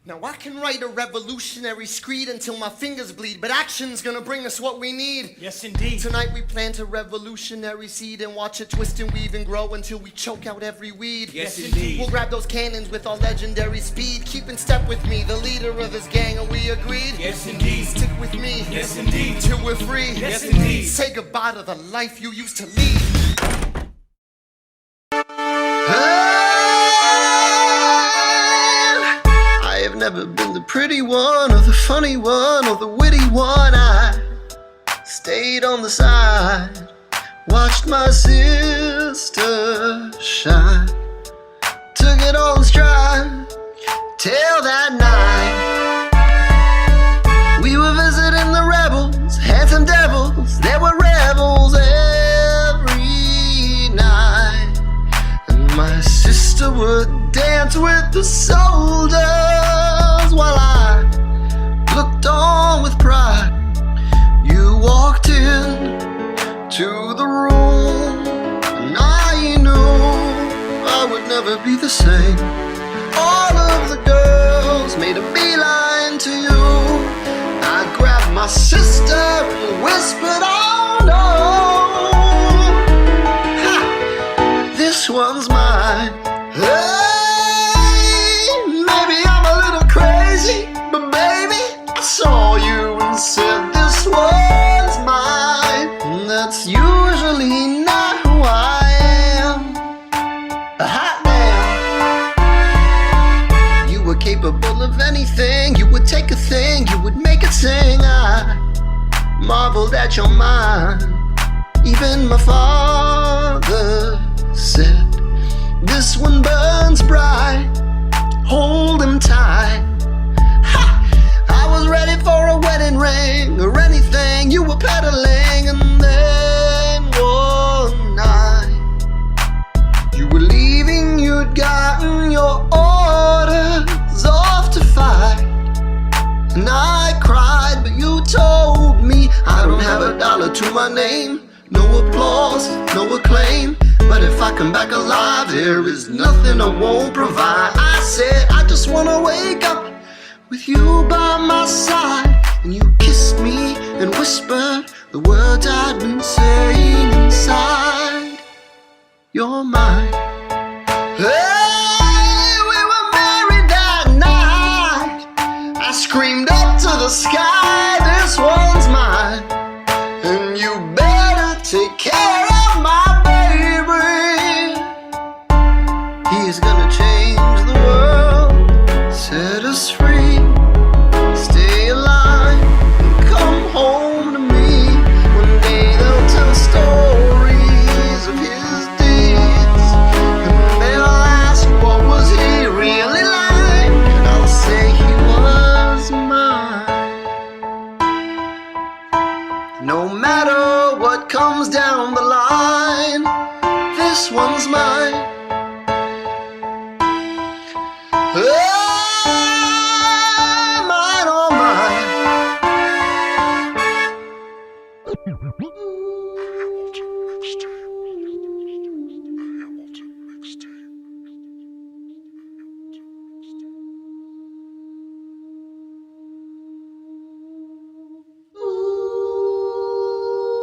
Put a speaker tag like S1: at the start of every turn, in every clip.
S1: Now I can write a revolutionary screed until my fingers bleed, but action's gonna bring us what we need.
S2: Yes, indeed.
S1: Tonight we plant a revolutionary seed and watch it twist and weave and grow until we choke out every weed.
S2: Yes, indeed.
S1: We'll grab those cannons with our legendary speed, keep in step with me, the leader of this gang, are we agreed?
S2: Yes, indeed.
S1: Stick with me.
S2: Yes, indeed.
S1: Till we're free.
S2: Yes, indeed.
S1: Say goodbye to the life you used to lead. I've never been the pretty one, or the funny one, or the witty one. I stayed on the side, watched my sister shine, took it all in stride, till that night we were visiting the rebels, handsome devils, there were rebels every night, and my sister would dance with the soldiers while I looked on with pride. You walked in to the room and I knew I would never be the same. All of the girls made a beeline to you. I grabbed my sister and whispered, oh no, ha, this one's mine. Hey, maybe I'm a little crazy, but baby, I saw you and said this one's mine. And that's usually not who I am. Hot damn. You were capable of anything. You would take a thing, you would make it sing. I marveled at your mind. Even my father said, this one burns bright, hold him tight. Ha! I was ready for a wedding ring or anything you were peddling. And then one night you were leaving, you'd gotten your orders off to fight. And I cried, but you told me I don't have a dollar to my name. No applause, no acclaim, but if I come back alive, there is nothing I won't provide. I said I just wanna wake up with you by my side, and you kissed me and whispered the words I'd been saying inside. You're mine. Hey, we were married that night. I screamed up to the sky, this one's mine. And you better take care of my baby. He's gonna change the world, set us free, stay alive, and come home to me. One day they'll tell stories of his deeds, and they'll ask what was he really like, and I'll say he was mine. No matter what comes down the line, this one's mine. Oh, mine, oh mine.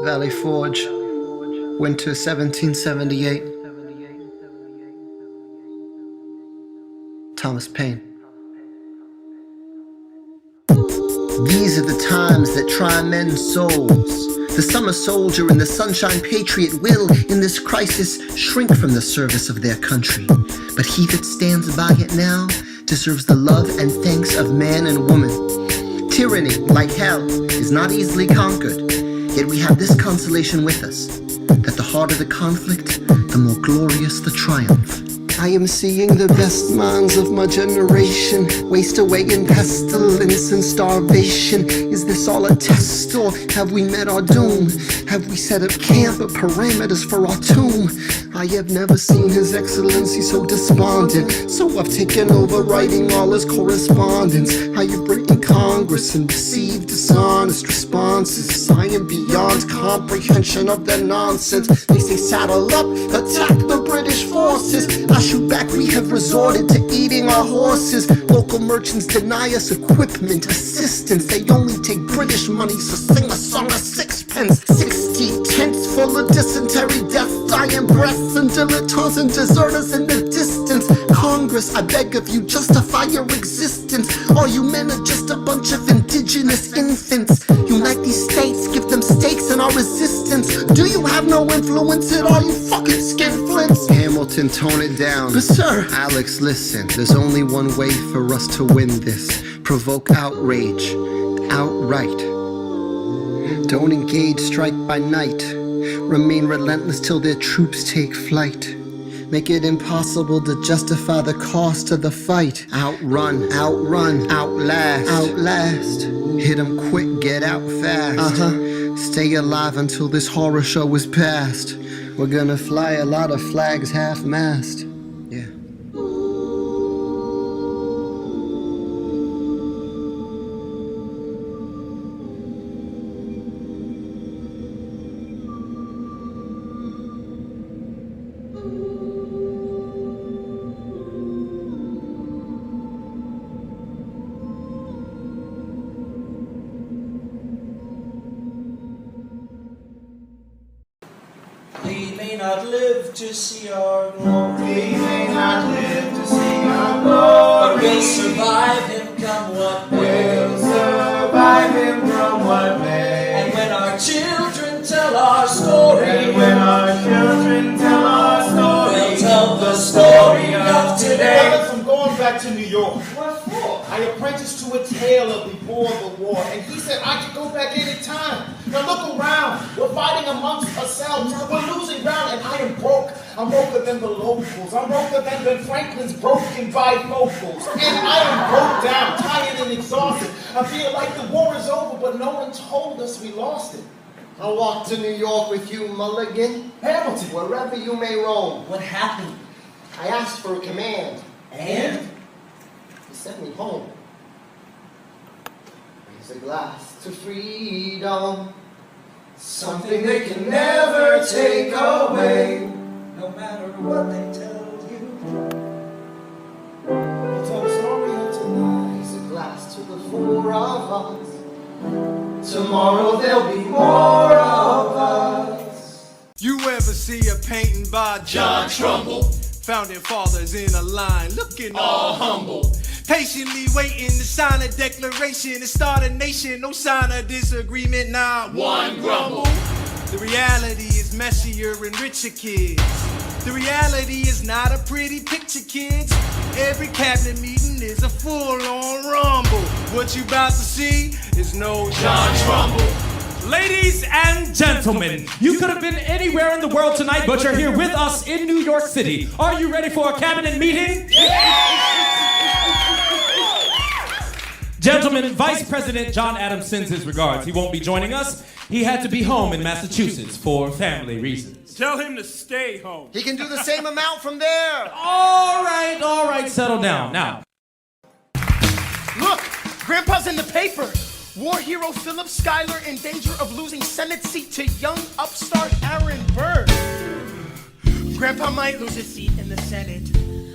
S1: Valley Forge, winter 1778. Thomas Paine. These are the times that try men's souls. The summer soldier and the sunshine patriot will, in this crisis, shrink from the service of their country. But he that stands by it now deserves the love and thanks of man and woman. Tyranny, like hell, is not easily conquered. Yet we have this consolation with us, that the harder the conflict, the more glorious the triumph. I am seeing the best minds of my generation waste away in pestilence and starvation. Is this all a test, or have we met our doom? Have we set up camp or parameters for our tomb? I have never seen His Excellency so despondent, so I've taken over writing all his correspondence. I have written Congress and received dishonest responses. I am beyond comprehension of their nonsense. They say saddle up, attack the British forces. I shoot back, we have resorted to eating our horses. Local merchants deny us equipment, assistance. They only take British money, so sing a song of sixpence. 60 tents full of dysentery, death, dying breaths, and dilettantes and deserters in the distance. Congress, I beg of you, justify your existence. All you men are just a bunch of indigenous infants. Unite these states, give them stakes in our resistance. Do you have no influence at all, you fucking skinflints? Hamilton, tone it down. But sir, Alex, listen, there's only one way for us to win this. Provoke outrage, outright. Don't engage, strike by night. Remain relentless till their troops take flight. Make it impossible to justify the cost of the fight. Outrun, outrun, outlast, outlast. Hit 'em quick, get out fast. Stay alive until this horror show is past. We're gonna fly a lot of flags half-mast. Yeah.
S2: We may not live to see our glory.
S3: We may not live to see our glory,
S2: but we'll survive him come what may.
S3: we'll survive him come what may.
S2: And when our children tell our story,
S3: And when our children tell our story,
S2: we'll tell the story of today.
S4: Brothers, I'm going back to New York.
S3: What for?
S4: I apprenticed to a tailor before the war, and he said I could go back any time. Now look around. We're fighting amongst ourselves. We're losing ground, and I am broke. I'm broker than the locals. I'm broker than Ben Franklin's broken bifocals. And I am broke down, tired and exhausted. I feel like the war is over, but no one told us we lost it.
S1: I'll walk to New York with you, Mulligan.
S4: Hamilton,
S1: Wherever you may roam.
S2: What happened?
S1: I asked for a command.
S2: And?
S1: He sent me home. Raise a glass to freedom. Something they can never take away.
S2: No matter what they tell you.
S4: I'll tell the story of tonight.
S1: Raise a glass to the four of us. Tomorrow there'll be more of us.
S5: You ever see a painting by John Trumbull? Founding fathers in a line, looking all humble. Patiently waiting to sign a declaration and start a nation. No sign of disagreement, not one grumble. The reality is messier and richer, kids. The reality is not a pretty picture, kids. Every cabinet meeting is a full-on rumble. What you about to see is no John Trumbull.
S6: Ladies and gentlemen, you could have been anywhere in the world tonight, but you're here with us in New York City. Are you ready for a cabinet meeting? Gentlemen, Vice President John Adams sends his regards. He won't be joining us. He had to be home in Massachusetts for family reasons.
S5: Tell him to stay home.
S1: He can do the same amount from there.
S6: All right, settle down. Now,
S4: Look, Grandpa's in the paper. War hero Philip Schuyler in danger of losing Senate seat to young upstart Aaron Burr. Grandpa might lose his seat in the Senate.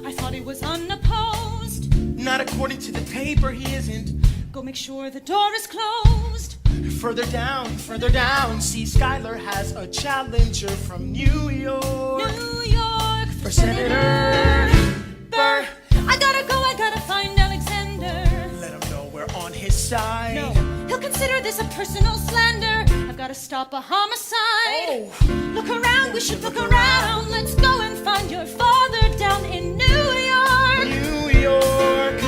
S7: I thought he was unopposed.
S4: Not according to the paper, he isn't.
S7: Go make sure the door is closed.
S4: Further down, see Schuyler has a challenger from New York.
S7: New York
S4: For Senator Burr.
S7: I gotta find Alexander.
S4: Let him know we're on his side.
S7: No, he'll consider this a personal slander. I've gotta stop a homicide.
S4: Oh.
S7: Look around, we should look around. Let's go and find your father down in New York.
S4: New York.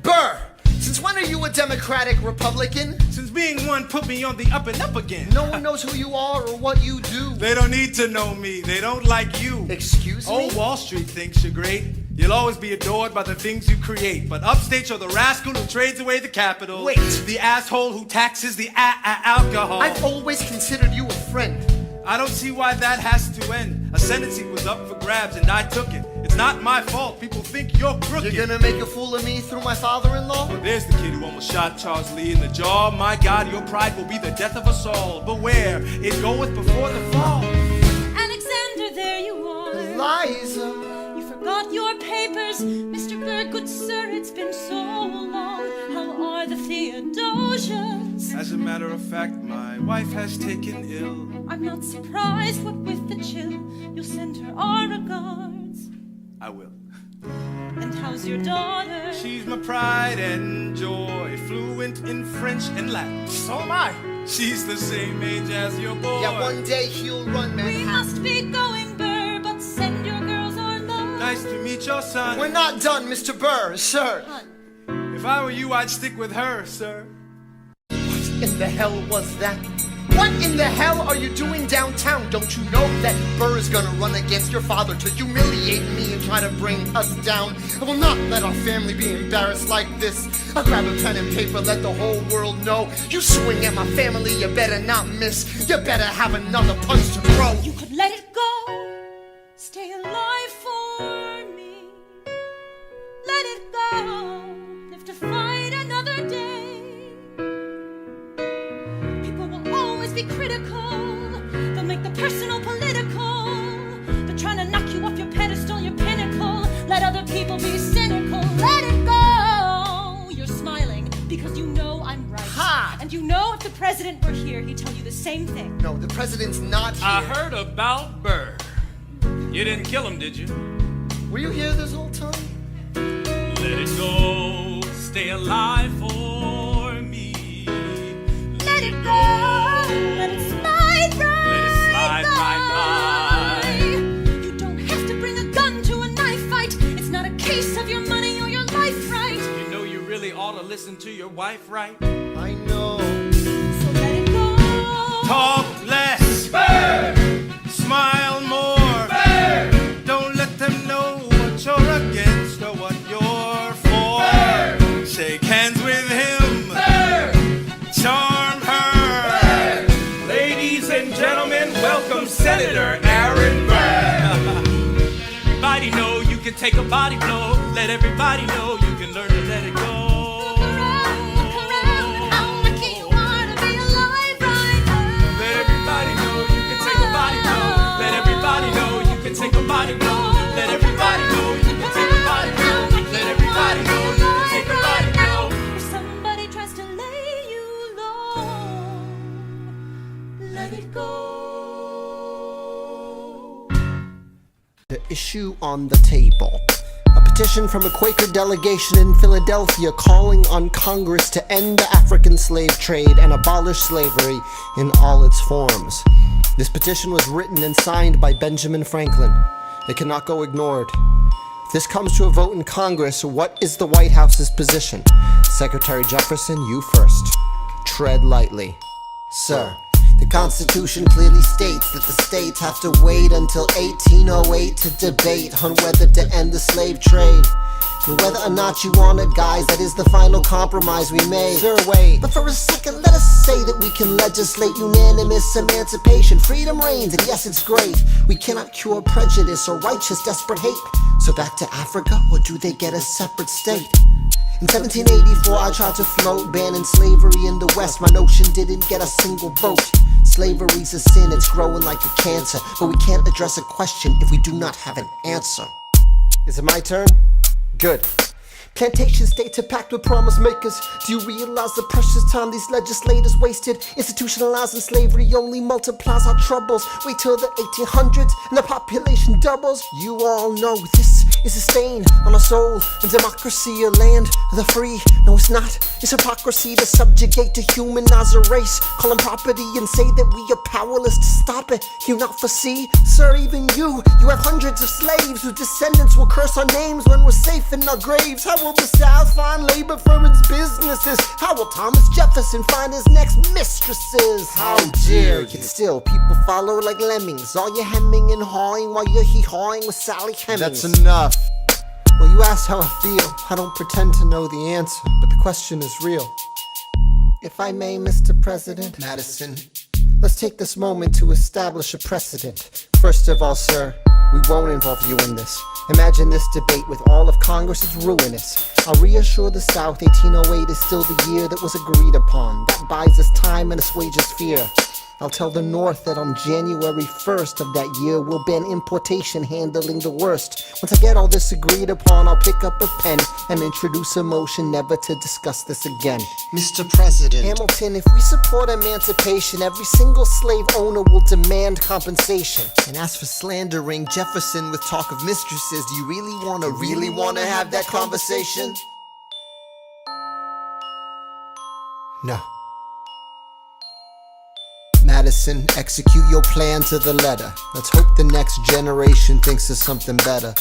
S1: Burr, since when are you a Democratic Republican?
S5: Since being one put me on the up and up again.
S1: No one knows who you are or what you do.
S5: They don't need to know me. They don't like you.
S1: Excuse me?
S5: Old Wall Street thinks you're great. You'll always be adored by the things you create. But upstate, you're the rascal who trades away the capital.
S1: Wait.
S5: The asshole who taxes the alcohol.
S1: I've always considered you a friend.
S5: I don't see why that has to end. A sentencing was up for grabs and I took it. It's not my fault. People think you're crooked.
S1: You're gonna make a fool of me through my father-in-law?
S5: Well, there's the kid who almost shot Charles Lee in the jaw. My God, your pride will be the death of us all. Beware, it goeth before the fall.
S7: Alexander, there you are.
S1: Eliza!
S7: You forgot your papers. Mr. Berg, good sir, it's been so long. How are the Theodosias?
S5: As a matter of fact, my wife has taken ill.
S7: I'm not surprised, what with the chill. You'll send her our regards.
S5: I will.
S7: And how's your daughter?
S5: She's my pride and joy, fluent in French and Latin.
S4: So am I.
S5: She's the same age as your boy.
S1: Yeah, one day he'll run
S7: We
S1: Manhattan.
S7: must be going, Burr, but send your girls our love.
S5: Nice to meet your son.
S1: We're not done, Mr. Burr, sir.
S5: If I were you, I'd stick with her, sir.
S1: What in the hell was that? What in the hell are you doing downtown? Don't you know that Burr is gonna run against your father to humiliate me and try to bring us down? I will not let our family be embarrassed like this. I'll grab a pen and paper, let the whole world know. You swing at my family, you better not miss. You better have another punch to throw.
S7: You could let it go. Stay alive for me. Let it go. Live to fight another day. People will always be critical. They'll make the personal political. They're trying to knock you off your pedestal, your pinnacle. Let other people be cynical. Let it go. You're smiling because you know I'm right.
S1: Ha!
S7: And you know if the president were here, he'd tell you the same thing.
S1: No, the president's not here.
S6: I heard about Burr. You didn't kill him, did you?
S1: Were you here this whole time?
S6: Let it go, stay alive for me.
S7: Let it go, let it slide right.
S6: Let it slide right by.
S7: You don't have to bring a gun to a knife fight. It's not a case of your money or your life, right?
S5: You know you really ought to listen to your wife, right?
S1: I know.
S7: So let it go.
S5: Talk less.
S3: Burr!
S5: Smile more.
S3: Burr!
S5: Don't let them know what you're against or what you're for.
S3: Burr!
S5: Shake hands with him.
S3: Burr!
S5: Charm her.
S3: Burr!
S5: Ladies and gentlemen, welcome Senator Aaron Burr.
S6: Everybody know you can take a body blow. Let everybody know you can learn to let it go.
S7: Look around, how lucky you are to be alive right now.
S5: Let everybody know you can take a body blow.
S6: Let everybody know you can take a body blow. Let everybody know you can take a body blow. Let everybody know you can take a body blow.
S7: If somebody tries to lay you low, let it go.
S1: The issue on the table. A petition from a Quaker delegation in Philadelphia calling on Congress to end the African slave trade and abolish slavery in all its forms. This petition was written and signed by Benjamin Franklin. It cannot go ignored. If this comes to a vote in Congress, what is the White House's position? Secretary Jefferson, you first. Tread lightly. Sir, the Constitution clearly states that the states have to wait until 1808 to debate on whether to end the slave trade. And whether or not you want it, guys, that is the final compromise we made. Sir, wait. But for a second, let us say that we can legislate unanimous emancipation. Freedom reigns, and yes, it's great. We cannot cure prejudice or righteous desperate hate. So back to Africa, or do they get a separate state? In 1784, I tried to float banning slavery in the West. My notion didn't get a single vote. Slavery's a sin, it's growing like a cancer. But we can't address a question if we do not have an answer. Is it my turn? Good. Plantation states are packed with promise makers. Do you realize the precious time these legislators wasted? Institutionalizing slavery only multiplies our troubles. Wait till the 1800s and the population doubles. You all know this is a stain on our soul and democracy, a land of the free. No, it's not. It's hypocrisy to subjugate, to humanize a race, call them property and say that we are powerless to stop it. You not foresee? Sir, even you have hundreds of slaves whose descendants will curse our names when we're safe in our graves. How will the South find labor for its businesses? How will Thomas Jefferson find his next mistresses? How dare you? Still, people follow like lemmings. All you're hemming and hawing while you're hee-hawing with Sally Hemings. That's enough. Well, you asked how I feel. I don't pretend to know the answer, but the question is real. If I may, Mr. President Madison, let's take this moment to establish a precedent. First of all, sir, we won't involve you in this. Imagine this debate with all of Congress, it's ruinous. I'll reassure the South, 1808 is still the year that was agreed upon. That buys us time and assuages fear. I'll tell the North that on January 1st of that year we'll ban importation handling the worst. Once I get all this agreed upon, I'll pick up a pen and introduce a motion never to discuss this again.
S8: Mr. President.
S1: Hamilton, if we support emancipation, every single slave owner will demand compensation. And as for slandering Jefferson with talk of mistresses, do you really wanna have that conversation? No. Madison, execute your plan to the letter. Let's hope the next generation thinks of something better.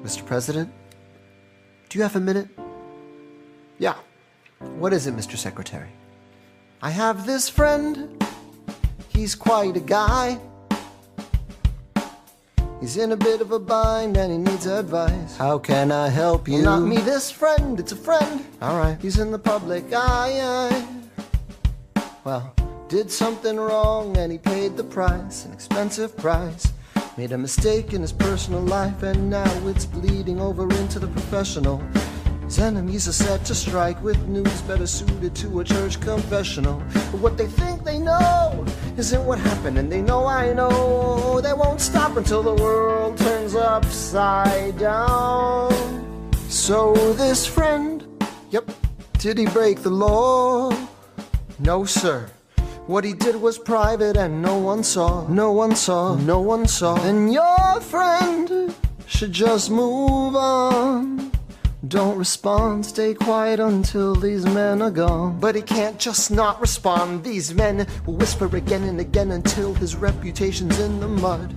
S1: Mr. President, do you have a minute? Yeah. What is it, Mr. Secretary? I have this friend. He's quite a guy. He's in a bit of a bind and he needs advice. How can I help you? Well, not me, this friend, it's a friend. Alright. He's in the public eye. Well, did something wrong and he paid the price, an expensive price. Made a mistake in his personal life and now it's bleeding over into the professional. His enemies are set to strike with news better suited to a church confessional. But what they think they know isn't what happened, and they know I know they won't stop until the world turns upside down. So this friend, yep, did he break the law? No, sir. What he did was private and no one saw. No one saw. No one saw. And your friend should just move on. Don't respond, stay quiet until these men are gone. But he can't just not respond. These men will whisper again and again until his reputation's in the mud.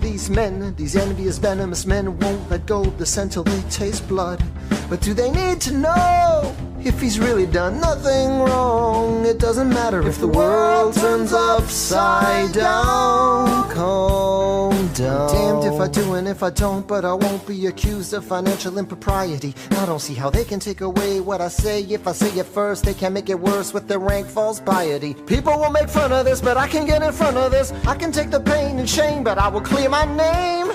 S1: These men, these envious venomous men won't let go of the scent till they taste blood. But do they need to know if he's really done nothing wrong? It doesn't matter if the world turns upside down. Calm down. Damned if I do and if I don't, but I won't be accused of financial impropriety. I don't see how they can take away what I say. If I say it first, they can make it worse with their rank false piety. People will make fun of this, but I can get in front of this. I can take the pain and shame, but I will clear my name.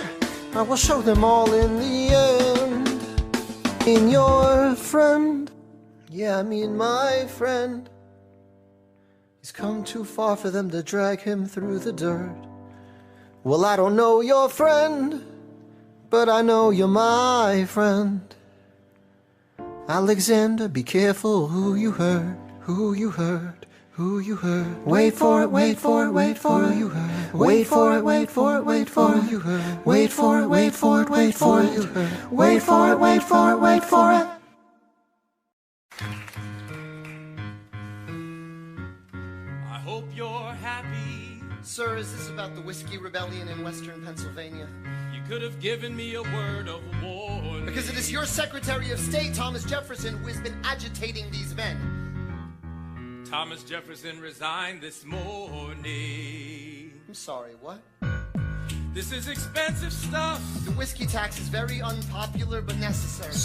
S1: I will show them all in the end. In your friend, yeah, I mean my friend. He's come too far for them to drag him through the dirt. Well, I don't know your friend, but I know you're my friend. Alexander, be careful who you hurt, who you hurt, who you hurt. Wait for it, wait for it, wait for it, you hurt. Wait for it, wait for it, wait for it, you hurt. Wait for it, wait for it, wait for it, you hurt. Wait for it, wait for it, wait for it.
S5: I hope you're happy.
S1: Sir, is this about the Whiskey Rebellion in Western Pennsylvania?
S5: You could have given me a word of warning.
S1: Because it is your Secretary of State, Thomas Jefferson, who has been agitating these men.
S5: Thomas Jefferson resigned this morning.
S1: I'm sorry, what?
S5: This is expensive stuff.
S1: The whiskey tax is very unpopular but necessary.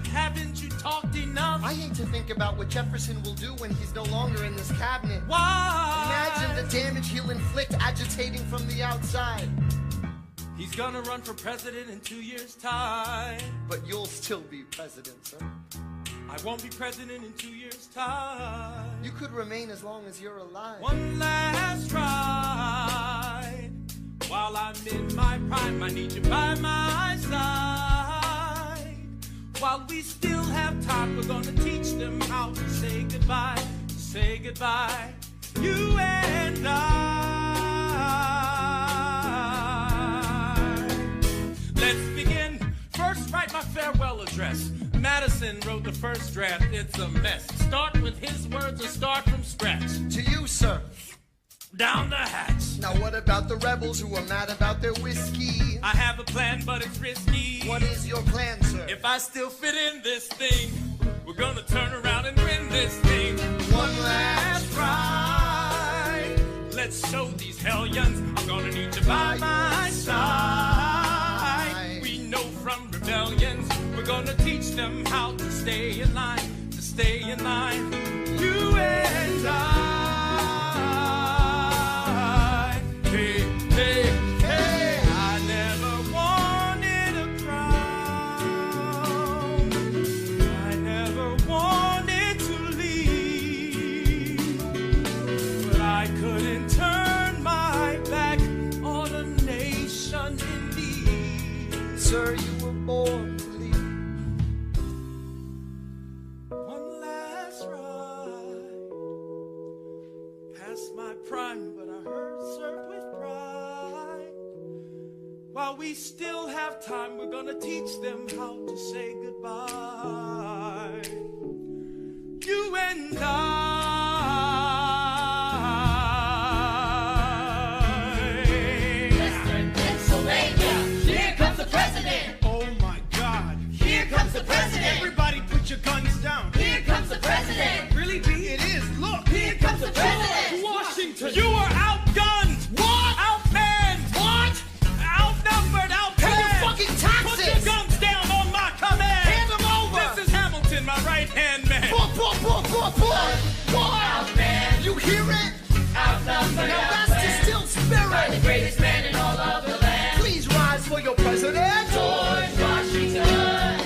S5: Haven't you talked enough?
S1: I hate to think about what Jefferson will do when he's no longer in this cabinet.
S5: Why?
S1: Imagine the damage he'll inflict agitating from the outside.
S5: He's gonna run for president in 2 years' time.
S1: But you'll still be president, sir.
S5: I won't be president in 2 years' time.
S1: You could remain as long as you're alive.
S5: One last ride. While I'm in my prime, I need you by my side. While we still have time, we're gonna teach them how to say goodbye. Say goodbye, you and I. Let's begin. First, write my farewell address. Madison wrote the first draft, it's a mess. Start with his words or start from scratch?
S1: To you, sir.
S5: Down the hatch.
S1: Now what about the rebels who are mad about their whiskey?
S5: I have a plan, but it's risky.
S1: What is your plan, sir?
S5: If I still fit in this thing, we're gonna turn around and win this thing. One last ride. Let's show these hellions I'm gonna need you by my side. We know from rebellions we're gonna teach them how to stay in line, to
S6: stay in line. You and I. Hey, hey, hey. I never wanted a crown. I never wanted to leave. But I couldn't turn my back on a nation in need.
S1: Sir, you were born to lead.
S6: One last ride. Past my prime, but I heard served with pride. While we still have time, we're gonna teach them how to say goodbye. You and I.
S8: Western Pennsylvania, here comes the president.
S5: Oh my God.
S8: Here comes the president.
S5: Everybody put your guns down.
S8: Here comes the president.
S5: Really, B? It is. Look.
S8: Here comes the president.
S6: Washington. You are outgunned.
S1: What?
S6: Outmanned.
S1: What?
S6: Outnumbered.
S1: Pay
S6: Outplanned.
S1: your fucking taxes!
S6: Put your guns down on my command.
S1: Hand them over!
S6: This is Hamilton, my right-hand man.
S8: Outman,
S1: You hear it?
S8: outnumbered,
S1: Now that's the still
S8: the
S1: spirit.
S8: greatest man in all of the land.
S1: Please rise for your president.
S8: George Washington.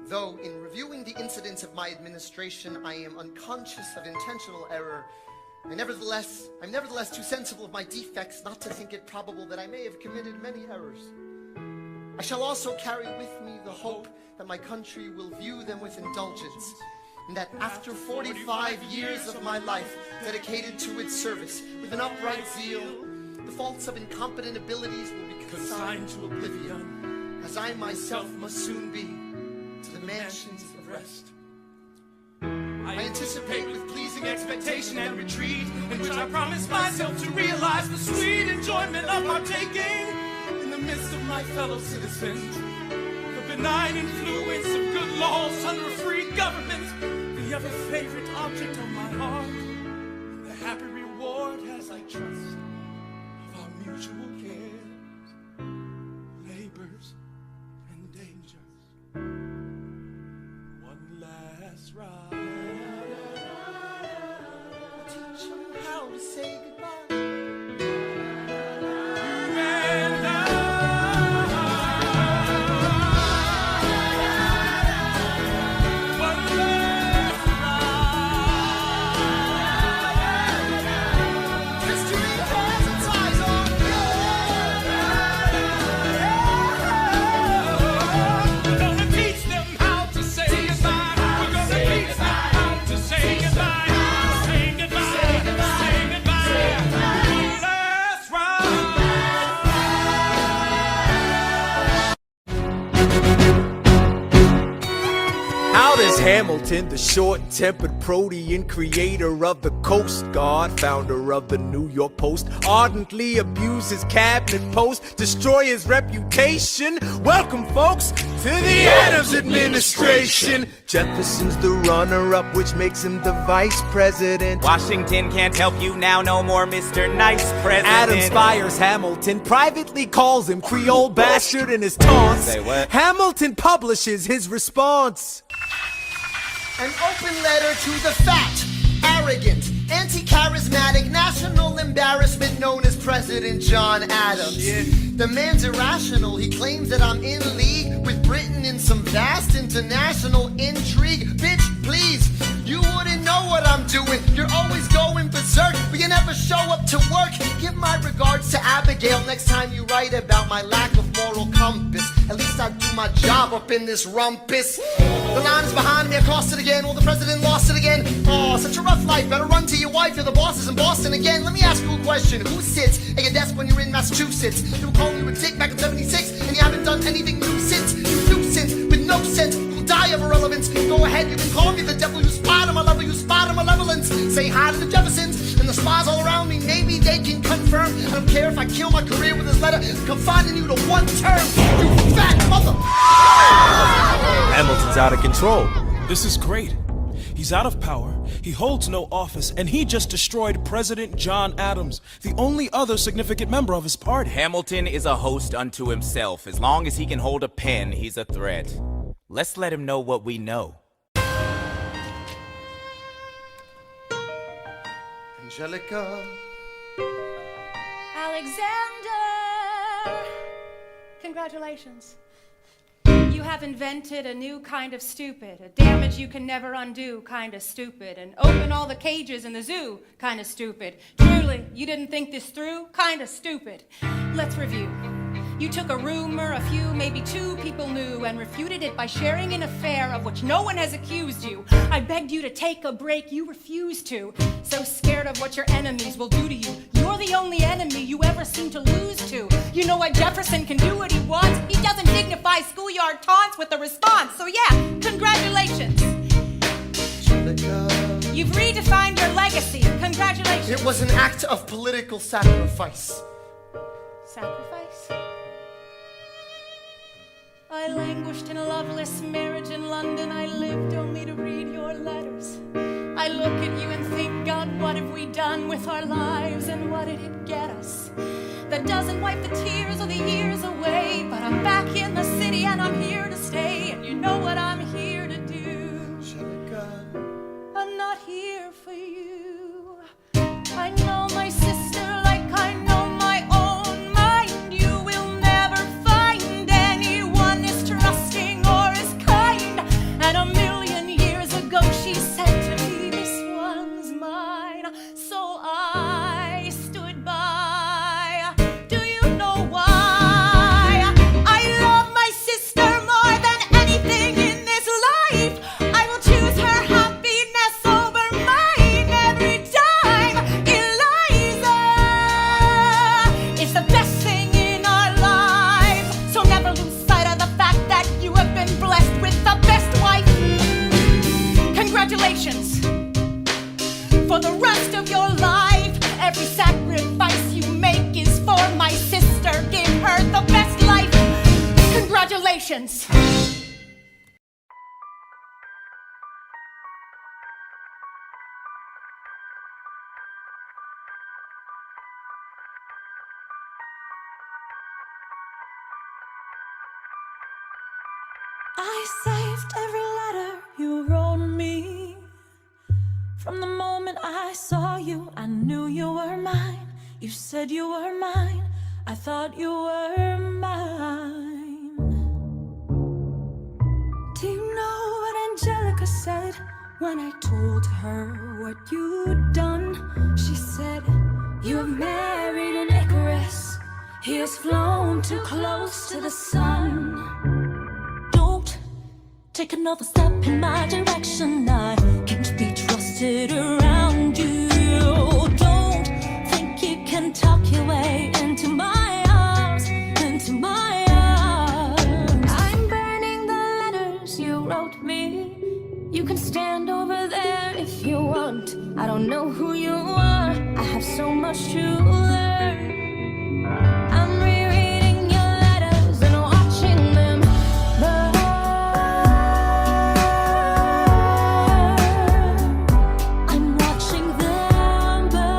S1: Though in reviewing the incidents of my administration, I am unconscious of intentional error, I'm nevertheless too sensible of my defects not to think it probable that I may have committed many errors. I shall also carry with me the hope that my country will view them with indulgence, and that after 45 years of my life dedicated to its service with an upright zeal, the faults of incompetent abilities will be consigned to oblivion, as I myself must soon be to the mansions of rest.
S6: I anticipate with pleasing expectation and retreat, in which I promise myself to realize the sweet enjoyment of partaking in the midst of my fellow citizens. The benign influence of good laws under a free government, the ever favorite object of my heart, and the happy reward as I trust of our mutual cares, labors, and dangers. One last ride.
S1: Teach them how to say goodbye.
S6: And one last ride.
S1: History has its eyes on
S6: We're gonna teach them how to say goodbye. We're gonna teach them how to say goodbye. Say goodbye. Say goodbye. One last ride.
S5: How does Hamilton, the short-tempered protean creator of the Coast Guard, founder of the New York Post, ardently abuse his cabinet post, destroy his reputation? Welcome, folks, to the Adams administration. Jefferson's the runner-up, which makes him the vice president.
S9: Washington can't help you now, no more Mr. Nice President.
S5: Adams fires Hamilton, privately calls him Creole bastard in his taunts.
S9: Say what?
S5: Hamilton publishes his response.
S1: An open letter to the fat, arrogant, anti-charismatic, national embarrassment known as President John Adams. The man's irrational. He claims that I'm in league with Britain in some vast international intrigue. Bitch, please, you wouldn't know what I'm doing. You're always going berserk, but you never show up to work. Give my regards to Abigail next time you write about my lack of moral compass. At least I do my job up in this rumpus. The line is behind me, I crossed it again. Well, the president lost it again. Oh, such a rough life. Better run to your wife, you're the bosses in Boston again. Let me ask you a question. Who sits at your desk when you're in Massachusetts? You were calling you a dick back in 76, and you haven't done anything new since. You nuisance with no sense. You'll die of irrelevance. Go ahead, you can call me the devil. You spot on my level, you spot on malevolence. Say hi to the Jeffersons and the spies all around. FDA can confirm. I don't care if I kill my career with this letter, confining you to one term, you fat mother.
S10: Hamilton's out of control.
S11: This is great. He's out of power, he holds no office, and he just destroyed President John Adams, the only other significant member of his party.
S9: Hamilton is a host unto himself. As long as he can hold a pen, he's a threat. Let's let him know what we know.
S1: Angelica.
S7: Alexander! Congratulations. You have invented a new kind of stupid, a damage you can never undo kind of stupid, and open all the cages in the zoo kind of stupid. Truly, you didn't think this through kind of stupid. Let's review. You took a rumor a few, maybe two people knew, and refuted it by sharing an affair of which no one has accused you. I begged you to take a break, you refused to. So scared of what your enemies will do to you. You're the only enemy you ever seem to lose to. You know why Jefferson can do what he wants? He doesn't dignify schoolyard taunts with a response. So yeah, congratulations.
S1: Angelica.
S7: You've redefined your legacy. Congratulations.
S1: It was an act of political sacrifice.
S7: Sacrifice? I languished in a loveless marriage in London. I lived only to read your letters. I look at you and think, God, what have we done with our lives, and what did it get us? That doesn't wipe the tears or the years away, but I'm back in the city and I'm here to stay, and you know what I'm here to do.
S1: Angelica.
S7: I'm not here for you. I know my sister like I know my own mind. You will never find anyone as trusting or as kind. And a million years ago she said to me, this one's mine. So I stood by. Do you know why? I love my sister more than anything in this life. I will choose her happiness over mine every time. Eliza is the best thing in our lives. So never lose sight of the fact that you have been blessed with the best wife. Congratulations. For the rest of your life, every sacrifice you make is for my sister. Give her the best life. Congratulations. I saved every letter you wrote me. From the moment I saw you, I knew you were mine. You said you were mine. I thought you were mine. Do you know what Angelica said when I told her what you'd done? She said, you have married an Icarus. He has flown too close to the sun. Don't take another step in my direction. I can't be trusted around you. Don't think you can talk your way into my arms, into my arms. I'm burning the letters you wrote me. You can stand over there if you want. I don't know who you are. I have so much to learn. I'm rereading your letters and watching them burn. I'm watching them burn.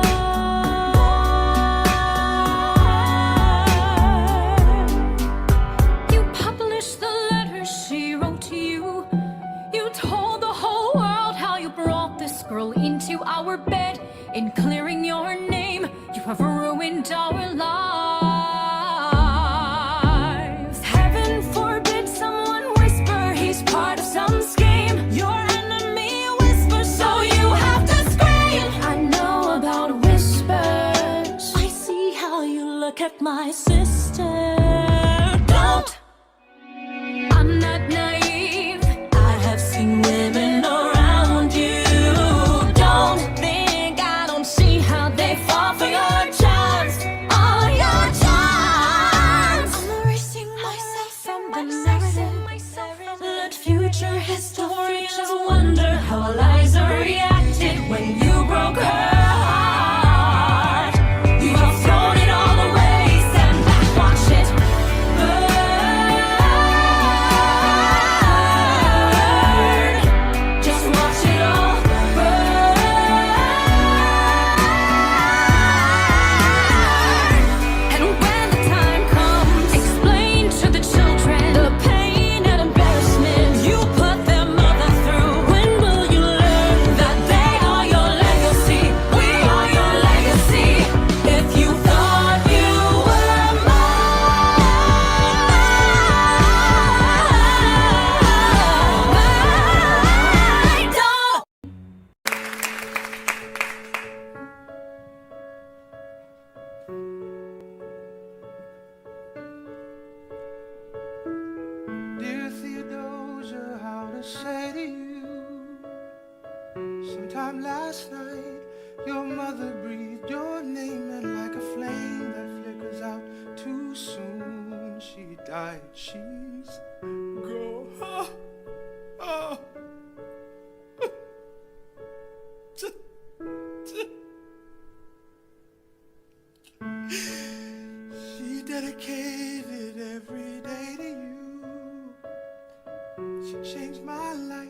S7: You published the letters she wrote to you. You told the whole world how you brought this girl into our bed. In clearing your name, you have ruined our lives. Heaven forbid someone whisper he's part of some scheme. Your enemy whispers, so you have to scream. I know about whispers. I see how you look at my sister. Don't. I'm not naive. I have seen women around you. Don't think I don't see how they fall for your charms. All your charms. I'm erasing myself from the narrative. Let future historians wonder how Eliza reacted when you broke her heart. You
S5: time last night, your mother breathed your name, and like a flame that flickers out too soon, she died. She's gone. She dedicated every day to you. She changed my life.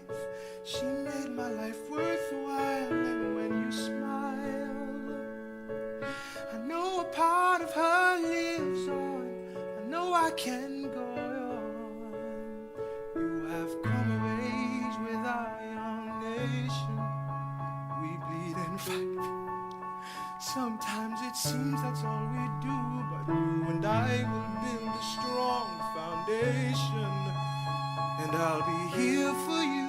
S5: She made my life worthwhile. And when you smile, I know a part of her lives on. I know I can go on. You have come of age with our young nation. We bleed and fight. Sometimes it seems that's all we do, but you and I will build a strong foundation. And I'll be here for you,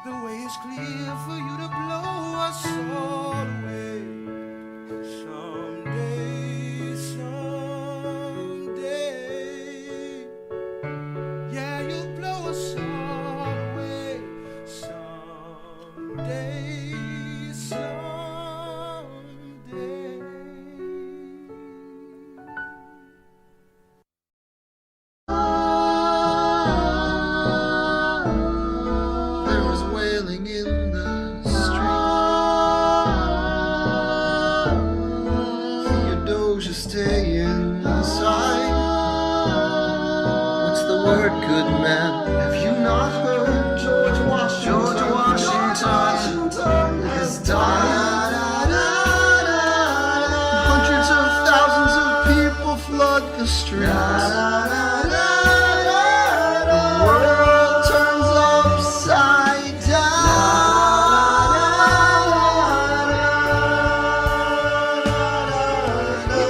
S5: the way is clear for you to blow us all away. Someday, someday, yeah, you'll blow us all away. Someday, someday.
S1: Theodosia, stay inside. What's the word, good man? Have you not heard? George Washington has died. Hundreds of thousands of people flood the streets. The world turns upside down.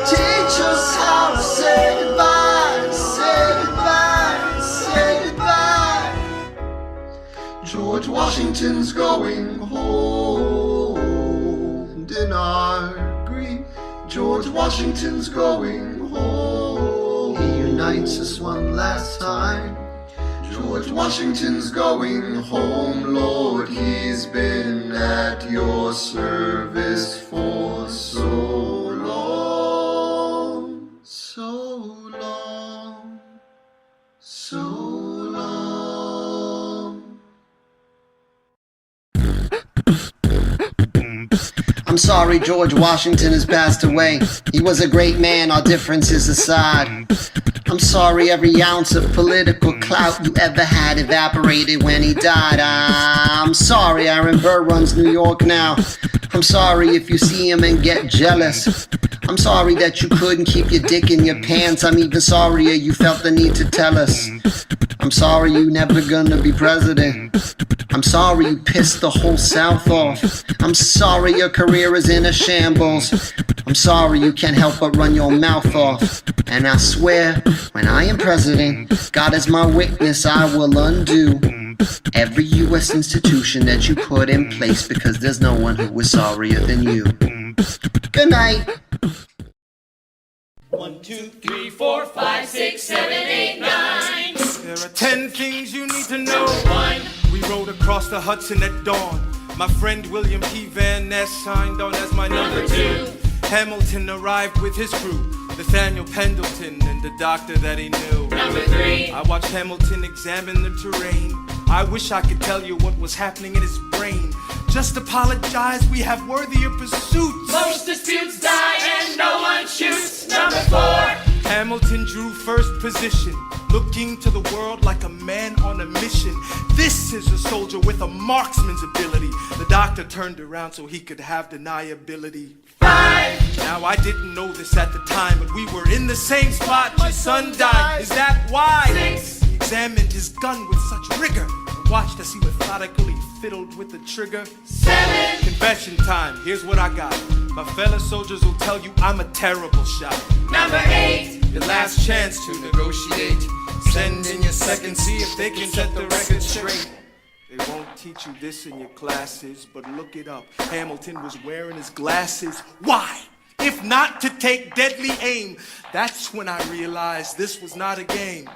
S1: Teach us how to say goodbye, say goodbye, say goodbye. George Washington's going home. In our grief, George Washington's going home. He unites us one last time. George Washington's going home, Lord. He's been at your service for so long, so long, so long. I'm sorry George Washington has passed away. He was a great man, our differences aside. I'm sorry every ounce of political clout you ever had evaporated when he died. I'm sorry Aaron Burr runs New York now. I'm sorry if you see him and get jealous. I'm sorry that you couldn't keep your dick in your pants. I'm even sorrier you felt the need to tell us. I'm sorry you never gonna be president. I'm sorry you pissed the whole South off. I'm sorry your career is in a shambles. I'm sorry you can't help but run your mouth off. And I swear, when I am president, God is my witness, I will undo every U.S. institution that you put in place, because there's no one who is sorrier than you. Good night.
S6: 1, 2, 3, 4, 5, 6, 7, 8, 9.
S5: There are 10 things you need to know.
S6: 1.
S5: We rode across the Hudson at dawn. My friend William P. Van Ness signed on as my number 2. Hamilton arrived with his crew, Nathaniel Pendleton and the doctor that he knew.
S6: Number 3.
S5: I watched Hamilton examine the terrain. I wish I could tell you what was happening in his brain. Just apologize, we have worthier pursuits.
S6: Most disputes die and no one shoots. Number 4.
S5: Hamilton drew first position, looking to the world like a man on a mission. This is a soldier with a marksman's ability. The doctor turned around so he could have deniability.
S6: 5.
S5: Now I didn't know this at the time, but we were in the same spot. My son died. Is that why?
S6: 6.
S5: He examined his gun with such rigor. Watched as he methodically fiddled with the trigger.
S6: 7.
S5: Confession time. Here's what I got. My fellow soldiers will tell you I'm a terrible shot.
S6: Number 8.
S5: Your last chance to negotiate. Send in your second, see if they can set the record straight. They won't teach you this in your classes, but look it up. Hamilton was wearing his glasses. Why? If not to take deadly aim. That's when I realized this was not a game.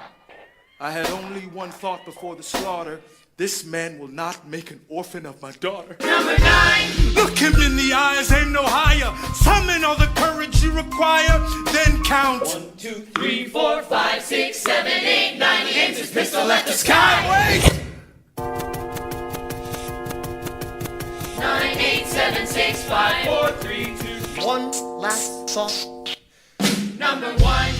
S5: I had only one thought before the slaughter. This man will not make an orphan of my daughter.
S8: Number 9.
S5: Look him in the eyes, aim no higher. Summon all the courage you require, then count.
S8: 1, 2, 3, 4, 5, 6, 7, 8, 9. He aims his pistol at the sky.
S5: Wait!
S8: 9, 8, 7, 6, 5, 4, 3, 2.
S1: One last thought.
S8: Number 1.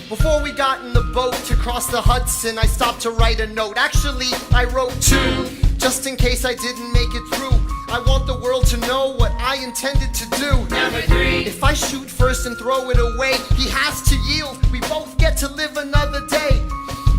S1: Before we got in the boat to cross the Hudson, I stopped to write a note. Actually, I wrote 2, just in case I didn't make it through. I want the world to know what I intended to do.
S8: Number 3.
S1: If I shoot first and throw it away, he has to yield. We both get to live another day.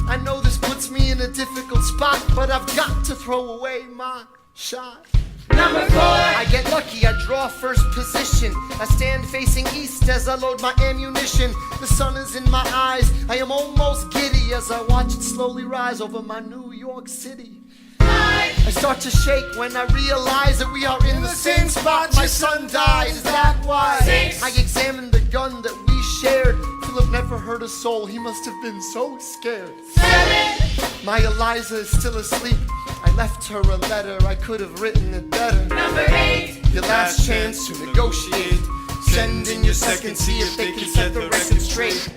S1: I know this puts me in a difficult spot, but I've got to throw away my shot.
S8: Number 4.
S1: I get lucky, I draw first position. I stand facing east as I load my ammunition. The sun is in my eyes, I am almost giddy as I watch it slowly rise over my New York City.
S8: 5.
S1: I start to shake when I realize that we are in the same spot. My son died, is that why?
S8: 6.
S1: I examined the gun that we shared. Philip never hurt a soul, he must have been so scared.
S8: 7.
S1: My Eliza is still asleep. I left her a letter, I could have written it better.
S8: Number 8.
S1: Your last chance to negotiate. Send in your second, see if they can set the record straight.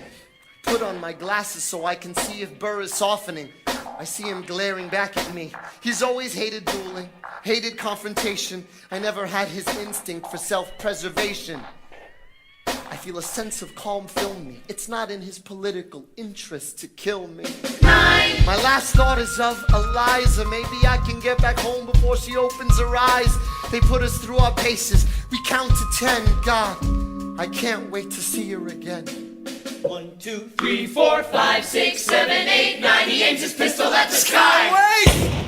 S1: Put on my glasses so I can see if Burr is softening. I see him glaring back at me. He's always hated dueling, hated confrontation. I never had his instinct for self-preservation. I feel a sense of calm fill me. It's not in his political interest to kill me.
S8: 9.
S1: My last thought is of Eliza. Maybe I can get back home before she opens her eyes. They put us through our paces. We count to 10. God, I can't wait to see her again.
S8: 1, 2, 3, 4, 5, 6, 7, 8, 9. He aims his pistol at the sky.
S5: Wait!